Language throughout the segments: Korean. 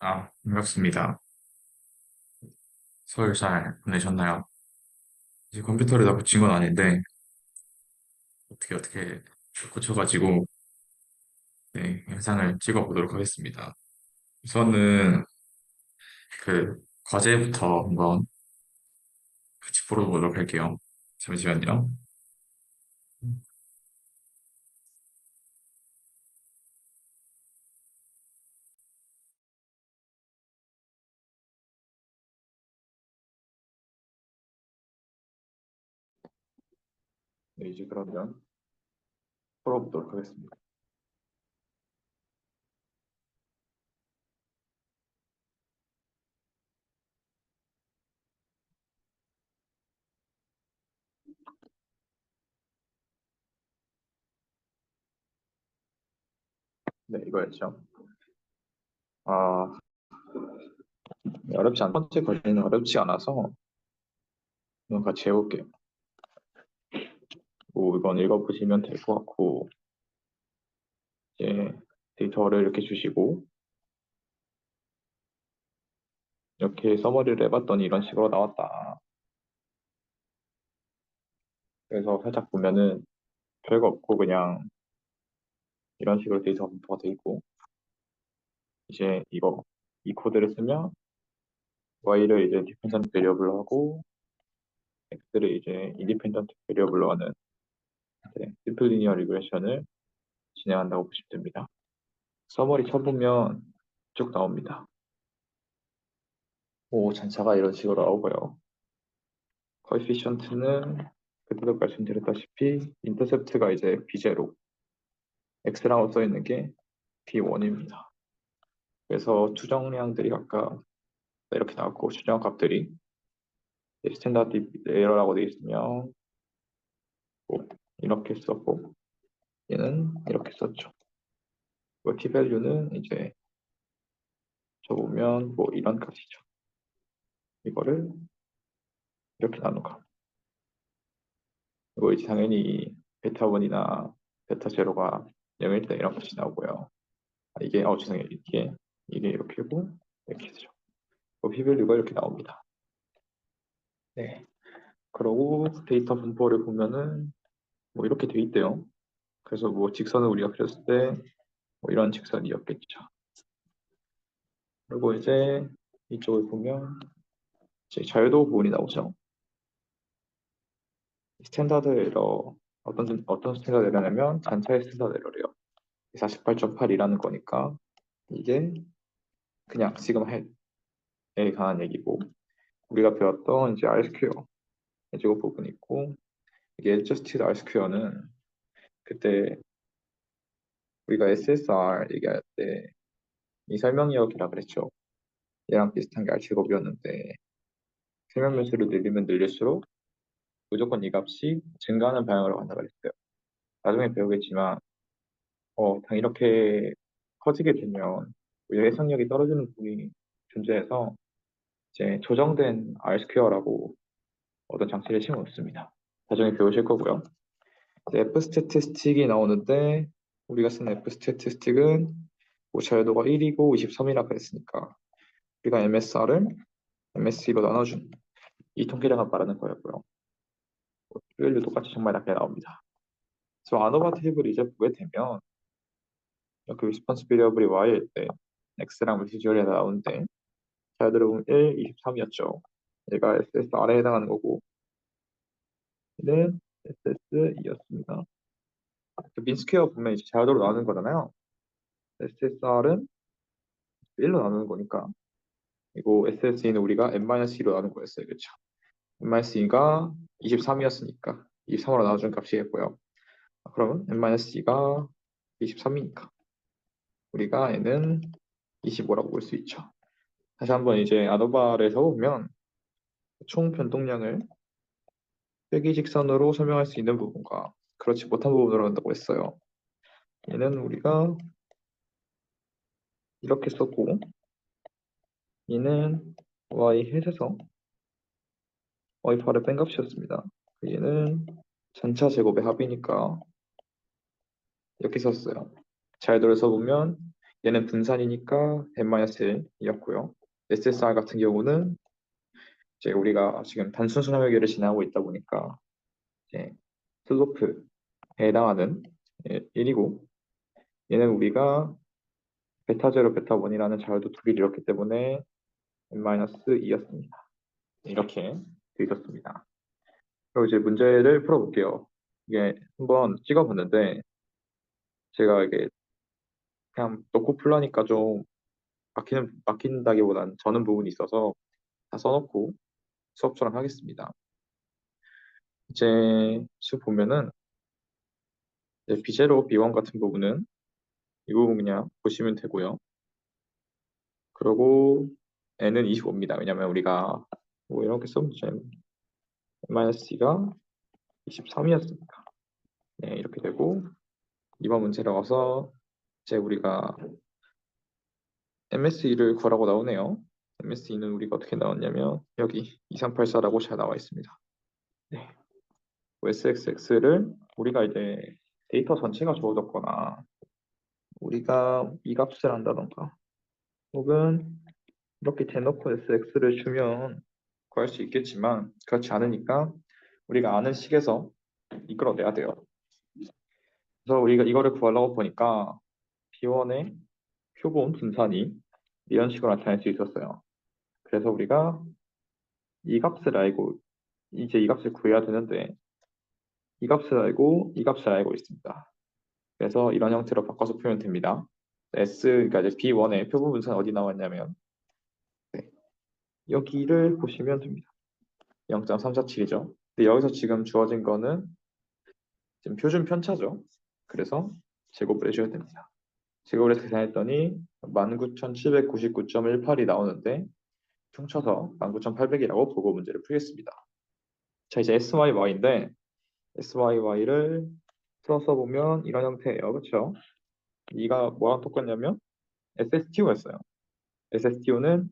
반갑습니다. 설 잘 보내셨나요? 이제 컴퓨터를 다 고친 건 아닌데, 어떻게 고쳐가지고, 네, 영상을 찍어 보도록 하겠습니다. 우선은 과제부터 한번 같이 풀어보도록 할게요. 잠시만요. 네, 이제 그러면 풀어보도록 하겠습니다. 네, 이거였죠. 아, 첫 번째 관리는 어렵지 않아서 이건 같이 해볼게요. 뭐, 이건 읽어보시면 될 것 같고, 이제 데이터를 이렇게 주시고, 이렇게 서머리를 해봤더니 이런 식으로 나왔다. 그래서 살짝 보면은 별거 없고 그냥 이런 식으로 데이터 분포가 돼 있고, 이제 이 코드를 쓰면 y를 이제 디펜던트 베리어블로 하고 x를 이제 인디펜던트 베리어블로 하는 심플 리니어 리그레션을 진행한다고 보시면 됩니다. 서머리 쳐보면 쭉 나옵니다. 오, 잔차가 이런 식으로 나오고요. 코에피션트는 그때도 말씀드렸다시피 인터셉트가 이제 b0, x라고 써 있는 게 b1입니다. 그래서 추정량들이 각각 이렇게 나왔고, 추정 값들이 스탠다드 에러라고 되어 있으면 뭐 이렇게 썼고, 얘는 이렇게 썼죠. t-value는 이제 적으면 뭐 이런 값이죠. 이거를 이렇게 나누가. 그리고 이제 당연히 베타 1이나 베타 제로가 0일 때 이런 값이 나오고요. 죄송해요. 이게 이렇게고 이렇게 되죠. p-value가 이렇게 나옵니다. 네. 그러고 데이터 분포를 보면은 뭐 이렇게 돼 있대요. 그래서 뭐 직선을 우리가 그렸을 때 뭐 이런 직선이었겠죠. 그리고 이제 이쪽을 보면 이제 자유도 부분이 나오죠. 스탠다드 에러 어떤 스탠다드 에러냐면 단차의 스탠다드 에러래요. 48.8이라는 거니까 이게 그냥 시그마 헬에 관한 얘기고, 우리가 배웠던 이제 R 스퀘어 제곱 부분이 있고, 이게 adjusted R 스퀘어는 그때 우리가 SSR 얘기할 때 이 설명역이라 그랬죠. 얘랑 비슷한 게 R 제곱이었는데 설명 변수를 늘리면 늘릴수록 무조건 이 값이 증가하는 방향으로 간다 그랬어요. 나중에 배우겠지만 당 이렇게 커지게 되면 우리가 해석력이 떨어지는 부분이 존재해서 이제 조정된 R 스퀘어라고 어떤 장치를 심어놓습니다. 나중에 배우실 거고요. 이제 F 스태티스틱이 나오는데 우리가 쓰는 F 스태티스틱은 뭐 자유도가 1이고 23이라 그랬으니까 우리가 MSR을 MSE로 나눠준 이 통계량을 말하는 거였고요. 밸류 똑같이 정말 낮게 나옵니다. 그래서 아노바 테이블을 이제 보게 되면 이렇게 리스폰스 베리어블이 y일 때 x랑 물티지얼이 나오는데 잘 들어보면 1, 23이었죠. 얘가 SSR에 해당하는 거고 얘는 SSE였습니다. 민스퀘어 보면 이제 자유도로 나누는 거잖아요. SSR은 1로 나누는 거니까 그리고 SSE는 우리가 n-2로 나눈 거였어요. 그렇죠? n-2가 23이었으니까 23으로 나눠준 값이겠고요. 그러면 n-2가 23이니까 우리가 n은 25라고 볼 수 있죠. 다시 한번 이제 아노바를 써보면 총 변동량을 빼기 직선으로 설명할 수 있는 부분과 그렇지 못한 부분으로 한다고 했어요. 얘는 우리가 이렇게 썼고 얘는 y 햇에서 y8을 뺀 값이었습니다. 얘는 전차 제곱의 합이니까 이렇게 썼어요. 잘 들어서 보면 얘는 분산이니까 n-1이었고요. SSR 같은 경우는 이제 우리가 지금 단순 함유계를 지나고 있다 보니까 이제 슬로프에 해당하는 1이고, 얘는 우리가 베타 제로, 베타 1이라는 자료도 두 개를 잃었기 때문에 n-2였습니다. 이렇게 되어 있었습니다. 그리고 이제 문제를 풀어볼게요. 이게 한번 찍어봤는데 제가 이게 그냥 넣고 풀라니까 좀 막힌다기보다는 저는 부분이 있어서 다 써놓고 수업처럼 하겠습니다. 이제 지금 보면은 이제 B0, B1 같은 부분은 이 부분 그냥 보시면 되고요. 그리고 n은 25입니다. 왜냐면 우리가 뭐 이렇게 써면 -c가 23이었으니까. 네, 이렇게 되고 이번 문제로 와서 이제 우리가 MSE를 구하라고 나오네요. MSE는 우리가 어떻게 나왔냐면 여기 2384라고 잘 나와 있습니다. 네. SXX를 우리가 이제 데이터 전체가 주어졌거나 우리가 이 값을 한다던가 혹은 이렇게 대놓고 SX를 주면 구할 수 있겠지만 그렇지 않으니까 우리가 아는 식에서 이끌어내야 돼요. 그래서 우리가 이거를 구하려고 보니까 B1의 표본 분산이 이런 식으로 나타낼 수 있었어요. 그래서 우리가 이 값을 알고 이제 이 값을 구해야 되는데 이 값을 알고 이 값을 알고 있습니다. 그래서 이런 형태로 바꿔서 표현 됩니다. 그러니까 이제 B1의 표본 분산 어디 나왔냐면 네, 여기를 보시면 됩니다. 0.347이죠. 근데 여기서 지금 주어진 거는 지금 표준 편차죠. 그래서 제곱을 해줘야 됩니다. 제곱을 해서 계산했더니 19,799.18이 나오는데 퉁쳐서 19,800이라고 보고 문제를 풀겠습니다. 자, 이제 SYY인데 SYY를 풀어서 보면 이런 형태예요. 그렇죠? 이가 뭐랑 똑같냐면 SSTO였어요. SSTO는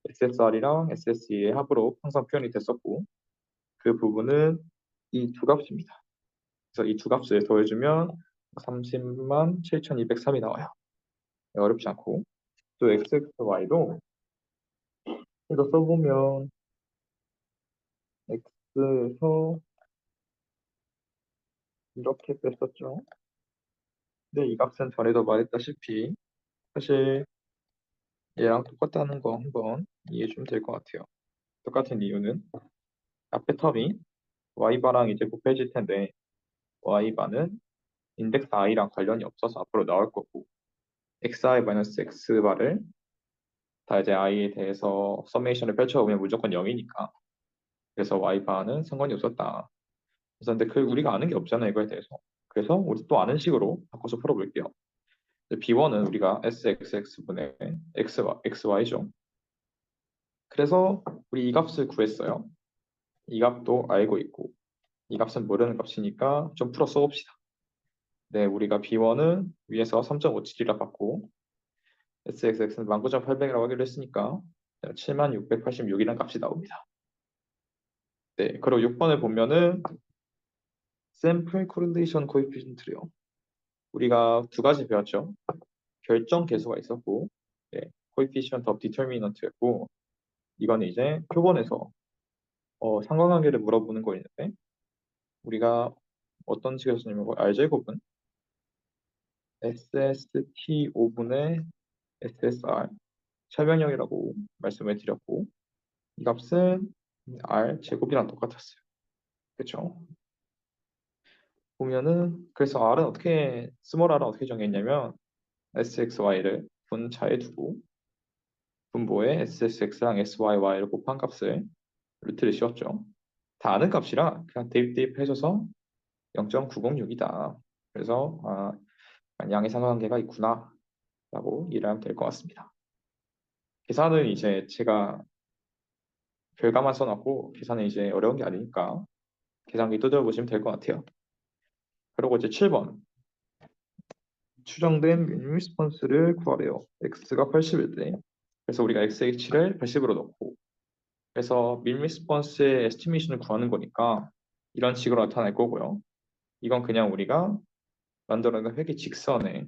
SSR이랑 SSE의 합으로 항상 표현이 됐었고 그 부분은 이 두 값입니다. 그래서 이 두 값을 더해주면 30만 7,203이 나와요. 어렵지 않고 또 XXY도 해서 써보면 X에서 이렇게 뺐었죠. 근데 이 값은 전에도 말했다시피 사실 얘랑 똑같다는 거 한번 이해해 주면 될 것 같아요. 똑같은 이유는 앞에 텀이 y바랑 이제 곱해질 텐데 y바는 인덱스 i랑 관련이 없어서 앞으로 나올 거고 xi-x바를 다 이제 i에 대해서 서메이션을 펼쳐보면 무조건 0이니까 그래서 y바는 상관이 없었다. 그래서 근데 우리가 아는 게 없잖아요 이거에 대해서. 그래서 우리 또 아는 식으로 바꿔서 풀어볼게요. B1은 우리가 SXX분의 XY죠. 그래서 우리 이 값을 구했어요. 이 값도 알고 있고 이 값은 모르는 값이니까 좀 풀어 써봅시다. 네, 우리가 B1은 위에서 3.57이라 받고 SXX는 19,800이라고 하기로 했으니까 76,86이라는 값이 나옵니다. 네, 그리고 6번을 보면은 샘플 코릴레이션 코에피션트래요. 우리가 두 가지 배웠죠. 결정 계수가 있었고 네, 코에피션트 오브 디터미넌트였고 이건 이제 표본에서 상관관계를 물어보는 거였는데 우리가 어떤 식으로 쓰냐면 R제곱은 SST5분의 SSR 설명형이라고 말씀을 드렸고 이 값은 R 제곱이랑 똑같았어요. 그렇죠? 보면은 그래서 R은 어떻게 스몰 R은 어떻게 정했냐면 SXY를 분차에 두고 분모에 SSX랑 SYY를 곱한 값을 루트를 씌웠죠. 다 아는 값이라 그냥 대입해줘서 0.906이다. 그래서 양의 상관관계가 있구나 라고 이해하면 될 것 같습니다. 계산은 이제 제가 결과만 써놨고 계산은 이제 어려운 게 아니니까 계산기 두드려 보시면 될 것 같아요. 그리고 이제 7번 추정된 미니멈 리스폰스를 구하래요. x가 80일 때 그래서 우리가 xh를 80으로 넣고 그래서 미니멈 리스폰스의 에스티메이션을 구하는 거니까 이런 식으로 나타날 거고요. 이건 그냥 우리가 만들어낸 회계 직선에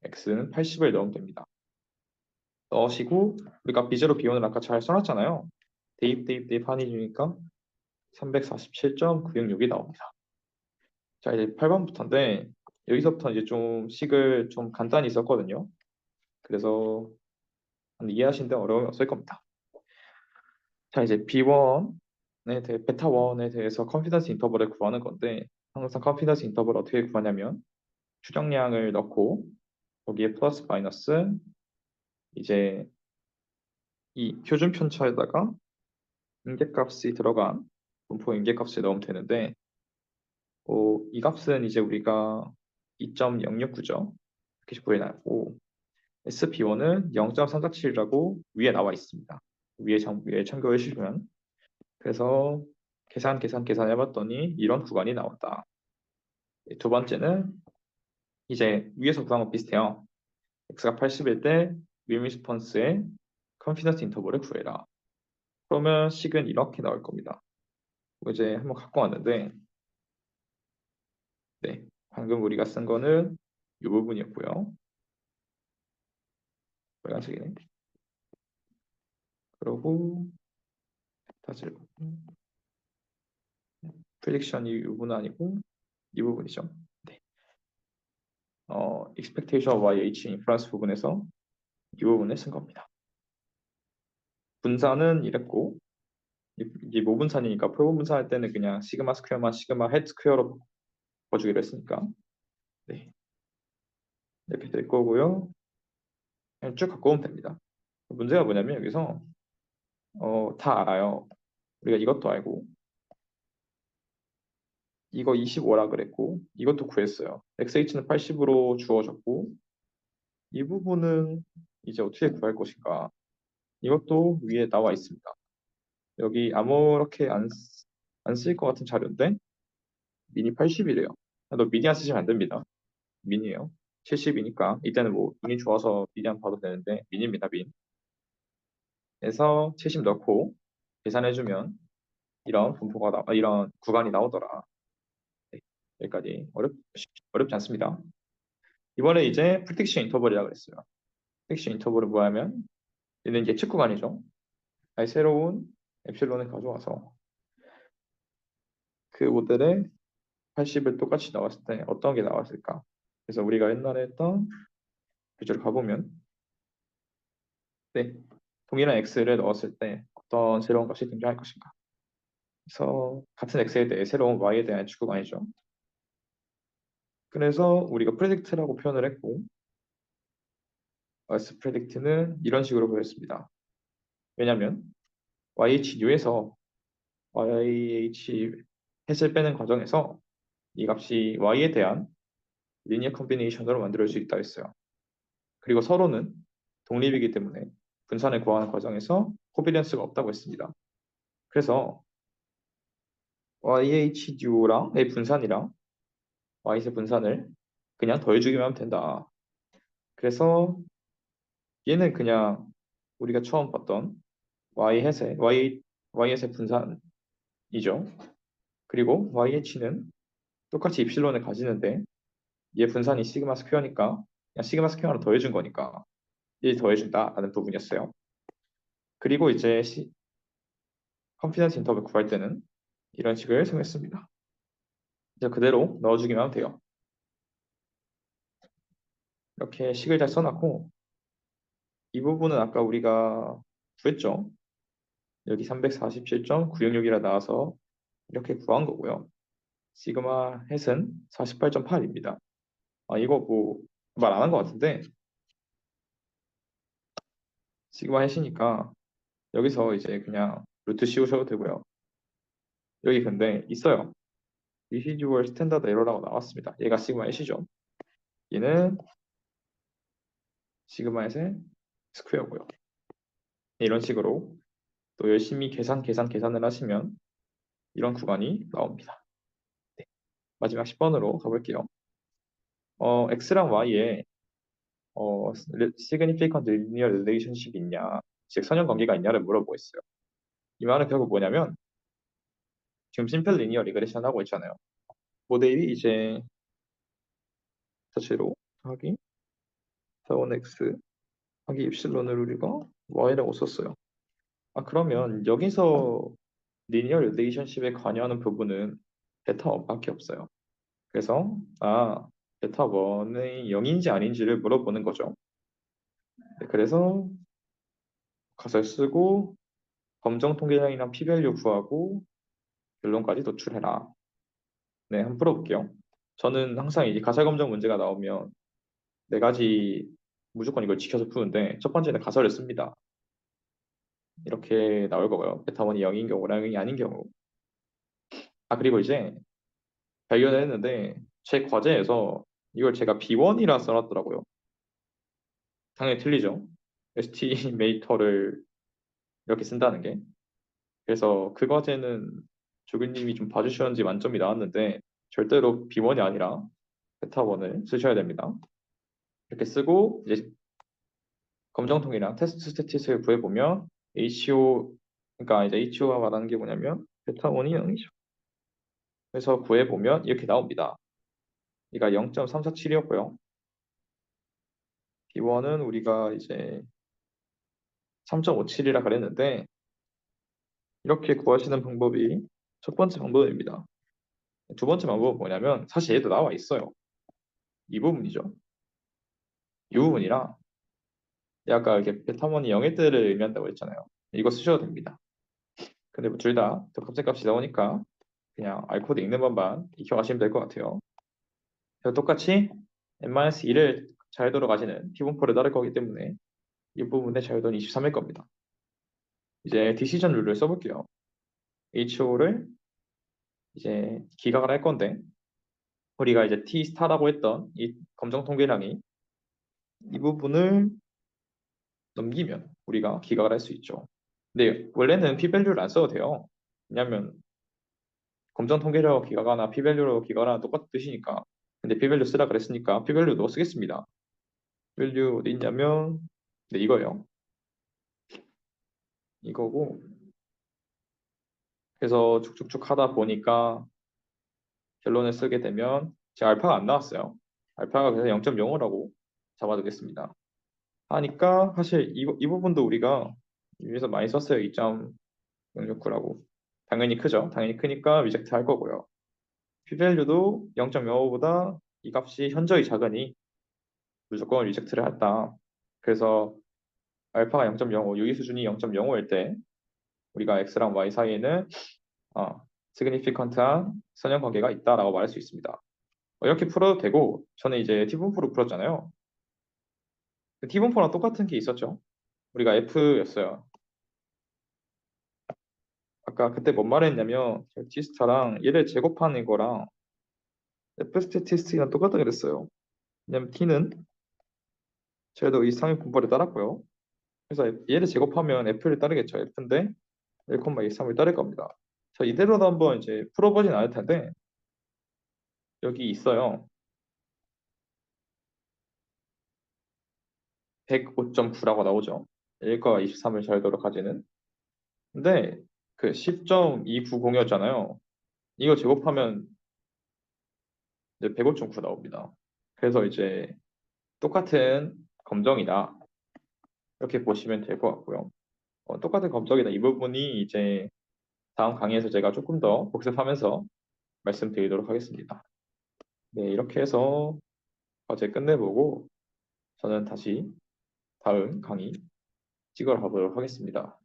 x는 80을 넣으면 됩니다. 넣으시고 우리가 비제로 비원을 아까 잘 써놨잖아요. 대입 한이 주니까 347.966이 나옵니다. 자, 이제 8번부터인데 여기서부터 이제 좀 식을 좀 간단히 썼거든요. 그래서 이해하시는데 어려움이 없을 겁니다. 자, 이제 B1에 대해 베타 1에 대해서 컨피던스 인터벌을 구하는 건데 항상 컨피던스 인터벌을 어떻게 구하냐면 추정량을 넣고 거기에 플러스 마이너스 이제 이 표준 편차에다가 임계값이 들어간 분포 임계값을 넣으면 되는데 이 값은 이제 우리가 2.069죠. 이렇게 구해놨고 SB1은 0.347이라고 위에 나와 있습니다. 위에 참고해 주시면 그래서 계산해봤더니 이런 구간이 나왔다. 두 번째는 이제 위에서 구한 거 비슷해요. x가 80일 때 윌리스폰스의 컨피던스 인터벌을 구해라. 그러면 식은 이렇게 나올 겁니다. 이제 한번 갖고 왔는데 네, 방금 우리가 쓴 거는 이 부분이었고요. 빨간색이네. 그리고 다시 프레딕션이 이 부분은 아니고 이 부분이죠. 네. expectation of YH 인프런스 부분에서 이 부분을 쓴 겁니다. 분산은 이랬고 이게 모분산이니까 표본 분산할 때는 그냥 시그마 스퀘어만 시그마 헤드 스퀘어로 바꿔주기로 했으니까 네. 이렇게 될 거고요. 그냥 쭉 갖고 오면 됩니다. 문제가 뭐냐면 여기서 다 알아요. 우리가 이것도 알고 이거 25라 그랬고 이것도 구했어요. XH는 80으로 주어졌고 이 부분은 이제 어떻게 구할 것인가 이것도 위에 나와 있습니다. 여기 아무렇게 안 쓸 것 같은 자료인데 미니 80이래요. 너 미니 안 쓰시면 안 됩니다. 미니예요. 70이니까 이때는 뭐 운이 좋아서 미니 안 봐도 되는데 미니입니다. 민. 그래서 70 넣고 계산해주면 이런 구간이 나오더라. 네, 여기까지 어렵지 않습니다. 이번에 이제 프리딕션 인터벌이라고 그랬어요. 프리딕션 인터벌은 뭐냐면 얘는 예측 구간이죠. 아니, 새로운 엡실론을 가져와서 그 모델에 80을 똑같이 나왔을 때 어떤 게 나왔을까? 그래서 우리가 옛날에 했던 교재를 가보면 네, 동일한 x를 넣었을 때 어떤 새로운 값이 등장할 것인가? 그래서 같은 x에 대해 새로운 y에 대한 예측 구간이죠. 그래서 우리가 predict라고 표현을 했고 s predict는 이런 식으로 보였습니다. 왜냐하면 YHU에서 YH 햇을 빼는 과정에서 이 값이 y에 대한 리니어 컨비네이션으로 만들 수 있다 했어요. 그리고 서로는 독립이기 때문에 분산을 구하는 과정에서 코비런스가 없다고 했습니다. 그래서 YHDU랑 의 분산이랑 Y의 분산을 그냥 더해주기만 하면 된다. 그래서 얘는 그냥 우리가 처음 봤던 Y햇의 분산이죠. 그리고 YH는 똑같이 입실론을 가지는데 얘 분산이 시그마 스퀘어니까 그냥 시그마 스퀘어로 더해준 거니까 얘 더해준다라는 부분이었어요. 그리고 이제 컨피던스 인터벌 구할 때는 이런 식을 사용했습니다. 이제 그대로 넣어주기만 하면 돼요. 이렇게 식을 잘 써놨고 이 부분은 아까 우리가 구했죠. 여기 347.966이라 나와서 이렇게 구한 거고요. 시그마 햇은 48.8입니다. 이거 뭐 말 안 한 것 같은데 시그마 햇이니까 여기서 이제 그냥 루트 씌우셔도 되고요. 여기 근데 있어요. 리시듀얼 스탠다드 에러라고 나왔습니다. 얘가 시그마 햇이죠. 얘는 시그마 햇의 스퀘어고요. 이런 식으로 또 열심히 계산을 하시면 이런 구간이 나옵니다. 네, 마지막 10번으로 가볼게요. x랑 y에 significant linear relationship이 있냐, 즉 선형관계가 있냐를 물어보고 있어요. 이 말은 결국 뭐냐면 지금 심플 리니어 리그레션 하고 있잖아요. 모델이 이제 자체로 하기 베타1 x 하기 입실론을 우리가 y라고 썼어요. 그러면 여기서 리니어 릴레이션십에 관여하는 부분은 베타1밖에 없어요. 그래서 베타1이 0인지 아닌지를 물어보는 거죠. 네, 그래서 가설 쓰고 검정 통계량이랑 p-밸류 구하고 결론까지 도출해라. 네, 한번 풀어볼게요. 저는 항상 이 가설 검정 문제가 나오면 네 가지 무조건 이걸 지켜서 푸는데 첫 번째는 가설을 씁니다. 이렇게 나올 거고요. 베타1이 0인 경우랑 0이 아닌 경우. 그리고 이제 발견을 했는데 제 과제에서 이걸 제가 B1이라 써놨더라고요. 당연히 틀리죠. 에스티메이터를 이렇게 쓴다는 게. 그래서 그 과제는 조교님이 좀 봐주셨는지 만점이 나왔는데 절대로 B1이 아니라 베타1을 쓰셔야 됩니다. 이렇게 쓰고 이제 검정통이랑 테스트 스태티스를 구해보면 HO, 그러니까 이제 HO가 말하는 게 뭐냐면 베타1이 0이죠. 그래서 구해보면 이렇게 나옵니다. 이가 0.347이었고요. B1은 우리가 이제 3.57이라 그랬는데 이렇게 구하시는 방법이 첫 번째 방법입니다. 두 번째 방법은 뭐냐면 사실 얘도 나와 있어요. 이 부분이죠. 이 부분이랑 아까 이렇게 베타원이 0일 때를 의미한다고 했잖아요. 이거 쓰셔도 됩니다. 근데 뭐 둘 다 값값이 나오니까 그냥 알코드 읽는 법만 익혀가시면 될 것 같아요. 그래서 똑같이 n-1을 자유도로 가지는 피분포를 따를 거기 때문에 이 부분의 자유도는 23일 겁니다. 이제 디시전 룰을 써볼게요. HO를 이제 기각을 할 건데 우리가 이제 T 스타라고 했던 이 검정 통계량이 이 부분을 넘기면 우리가 기각을 할 수 있죠. 근데 원래는 p-밸류를 안 써도 돼요. 왜냐하면 검정 통계量기각하나 p-밸류로 기각하나 똑같은 뜻이니까. 근데 p-밸류 쓰라 그랬으니까 p-밸류도 쓰겠습니다. p-밸류 어디 있냐면 네, 이거예요. 이거고 그래서 쭉쭉쭉 하다 보니까 결론을 쓰게 되면 제 알파가 안 나왔어요. 알파가 그래서 0.05라고 잡아두겠습니다. 하니까 사실 이 부분도 우리가 위에서 많이 썼어요. 2.069라고. 당연히 크죠. 당연히 크니까 리젝트 할 거고요. p-밸류도 0.05보다 이 값이 현저히 작으니 무조건 리젝트를 했다. 그래서 알파가 0.05, 유의 수준이 0.05일 때 우리가 x랑 y 사이에는 시그니피컨트한 선형관계가 있다라고 말할 수 있습니다. 이렇게 풀어도 되고 저는 이제 T분포로 풀었잖아요. T분포랑 똑같은 게 있었죠. 우리가 F였어요. 아까 그때 뭔 말했냐면 T스타랑 얘를 제곱하는 거랑 F 스태티스틱이랑 똑같다 그랬어요. 왜냐면 T는 저희도 이 상위 분포를 따랐고요. 그래서 얘를 제곱하면 F를 따르겠죠. F인데 1,23을 따를 겁니다. 자, 이대로도 한번 이제 풀어보진 않을 텐데 여기 있어요. 105.9라고 나오죠. 1과 23을 자유도로 가지는. 근데 그 10.290이었잖아요. 이거 제곱하면 이제 105.9 나옵니다. 그래서 이제 똑같은 검정이다. 이렇게 보시면 될 것 같고요. 똑같은 검정이다. 이 부분이 이제 다음 강의에서 제가 조금 더 복습하면서 말씀드리도록 하겠습니다. 네, 이렇게 해서 과제 끝내보고 저는 다시 다음 강의 찍으러 가보도록 하겠습니다.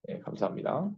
네, 감사합니다.